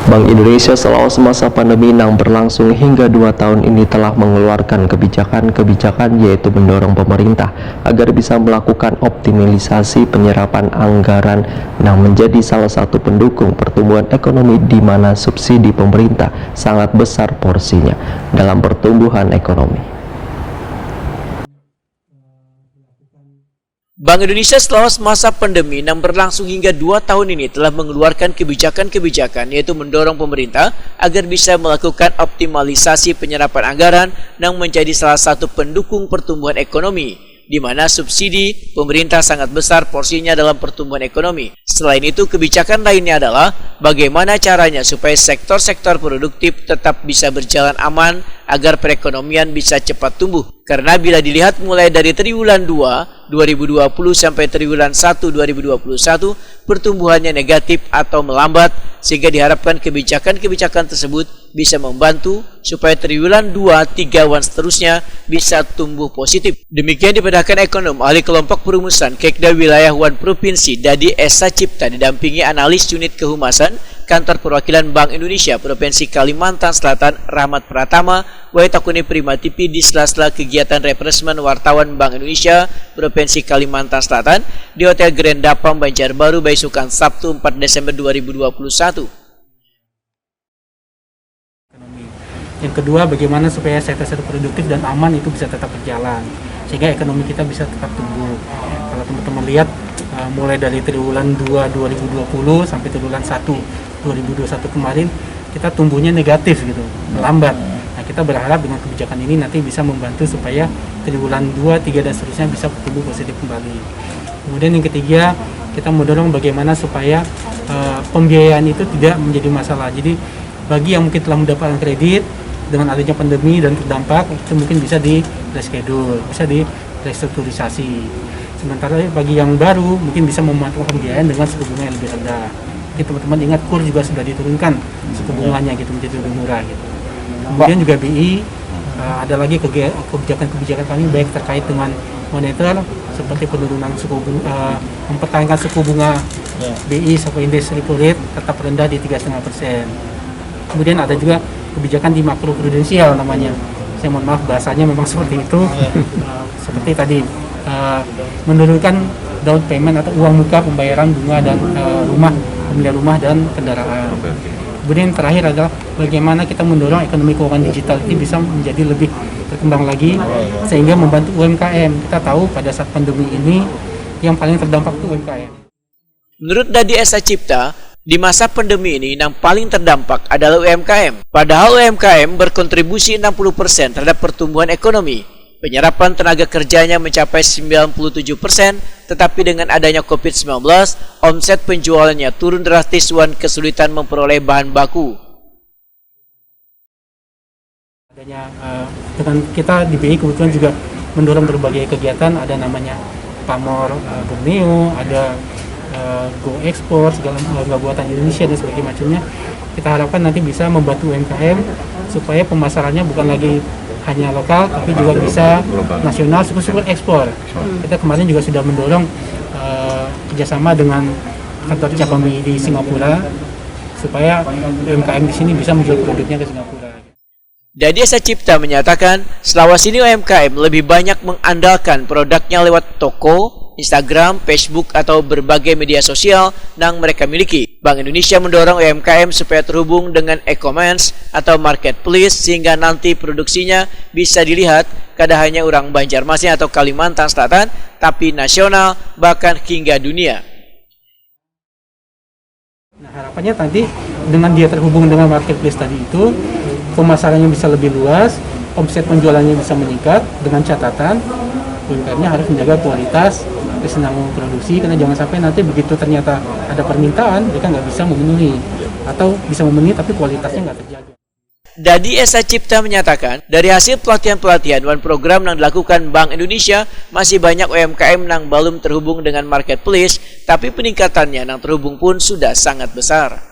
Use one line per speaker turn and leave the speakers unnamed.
Bank Indonesia selama masa pandemi yang berlangsung hingga 2 tahun ini telah mengeluarkan kebijakan yaitu mendorong pemerintah agar bisa melakukan optimalisasi penyerapan anggaran yang menjadi salah satu pendukung pertumbuhan ekonomi di mana subsidi pemerintah sangat besar porsinya dalam pertumbuhan ekonomi.
Bank Indonesia selama masa pandemi yang berlangsung hingga 2 tahun ini telah mengeluarkan kebijakan-kebijakan yaitu mendorong pemerintah agar bisa melakukan optimalisasi penyerapan anggaran yang menjadi salah satu pendukung pertumbuhan ekonomi, di mana subsidi pemerintah sangat besar porsinya dalam pertumbuhan ekonomi. Selain itu, kebijakan lainnya adalah bagaimana caranya supaya sektor-sektor produktif tetap bisa berjalan aman agar perekonomian bisa cepat tumbuh. Karena bila dilihat mulai dari triwulan 2 2020 sampai triwulan 1 2021, pertumbuhannya negatif atau melambat, sehingga diharapkan kebijakan-kebijakan tersebut bisa membantu supaya triwulan 2, 3, dan seterusnya bisa tumbuh positif. Demikian dipedahkan ekonom ahli kelompok perumusan Kekda Wilayah 1 Provinsi Dadi Esa Cipta didampingi analis unit kehumasan Kantor Perwakilan Bank Indonesia Provinsi Kalimantan Selatan Rahmat Pratama Waitakuni Prima TV di sela-sela kegiatan represmen wartawan Bank Indonesia Provinsi Kalimantan Selatan di Hotel Grand Dapam Banjarbaru Baisukan Sabtu 4 Desember 2021.
Yang kedua, bagaimana supaya sektor-sektor produktif dan aman itu bisa tetap berjalan sehingga ekonomi kita bisa tetap tumbuh. Kalau teman-teman lihat mulai dari triwulan 2 2020 sampai triwulan 1 2021 kemarin kita tumbuhnya negatif gitu, melambat. Nah, kita berharap dengan kebijakan ini nanti bisa membantu supaya triwulan 2, 3 dan seterusnya bisa tumbuh positif kembali. Kemudian yang ketiga, kita mendorong bagaimana supaya pembiayaan itu tidak menjadi masalah. Jadi bagi yang mungkin telah mendapatkan kredit dengan adanya pandemi dan terdampak itu mungkin bisa di reschedule, bisa di restrukturisasi. Sementara bagi yang baru mungkin bisa memanfaatkan pembiayaan dengan suku bunga yang lebih rendah. Jadi teman-teman ingat KUR juga sudah diturunkan suku bunganya gitu menjadi lebih murah gitu. Kemudian juga BI ada lagi kebijakan kami baik terkait dengan moneter seperti penurunan suku bunga, mempertahankan suku bunga BI sampai indeks repo rate tetap rendah di 3,5%. Kemudian ada juga kebijakan di makro prudensial namanya. Saya mohon maaf bahasanya memang seperti itu. Seperti tadi menurunkan down payment atau uang muka pembayaran bunga dan pembelian rumah dan kendaraan. Kemudian yang terakhir adalah bagaimana kita mendorong ekonomi keuangan digital ini bisa menjadi lebih berkembang lagi sehingga membantu UMKM. Kita tahu pada saat pandemi ini yang paling terdampak itu UMKM.
Menurut Dadi Esa Cipta, di masa pandemi ini yang paling terdampak adalah UMKM. Padahal UMKM berkontribusi 60% terhadap pertumbuhan ekonomi. Penyerapan tenaga kerjanya mencapai 97%, tetapi dengan adanya COVID-19, omset penjualannya turun drastis dan kesulitan memperoleh bahan baku.
Dengan kita di BI kebetulan juga mendorong berbagai kegiatan, ada namanya Pamor Borneo, ada Go Export, segala buatan Indonesia dan sebagainya macamnya. Kita harapkan nanti bisa membantu UMKM supaya pemasarannya bukan lagi hanya lokal tapi juga bisa nasional, syukur-syukur ekspor. Kita kemarin juga sudah mendorong kerjasama dengan kantor cabang di Singapura supaya UMKM di sini bisa menjual produknya ke Singapura.
Dadi Esa Cipta menyatakan selama ini UMKM lebih banyak mengandalkan produknya lewat toko, Instagram, Facebook, atau berbagai media sosial yang mereka miliki. Bank Indonesia mendorong UMKM supaya terhubung dengan e-commerce atau marketplace sehingga nanti produksinya bisa dilihat kada hanya orang Banjarmasin atau Kalimantan Selatan, tapi nasional bahkan hingga dunia.
Nah, harapannya nanti dengan dia terhubung dengan marketplace tadi itu, pemasarannya bisa lebih luas, omset penjualannya bisa meningkat dengan catatan UMKM-nya harus menjaga kualitas kesenangan produksi, karena jangan sampai nanti begitu ternyata ada permintaan mereka nggak bisa memenuhi atau bisa memenuhi tapi kualitasnya nggak terjaga.
Dadi Esa Cipta menyatakan dari hasil pelatihan-pelatihan dan program yang dilakukan Bank Indonesia masih banyak UMKM yang belum terhubung dengan marketplace, tapi peningkatannya yang terhubung pun sudah sangat besar.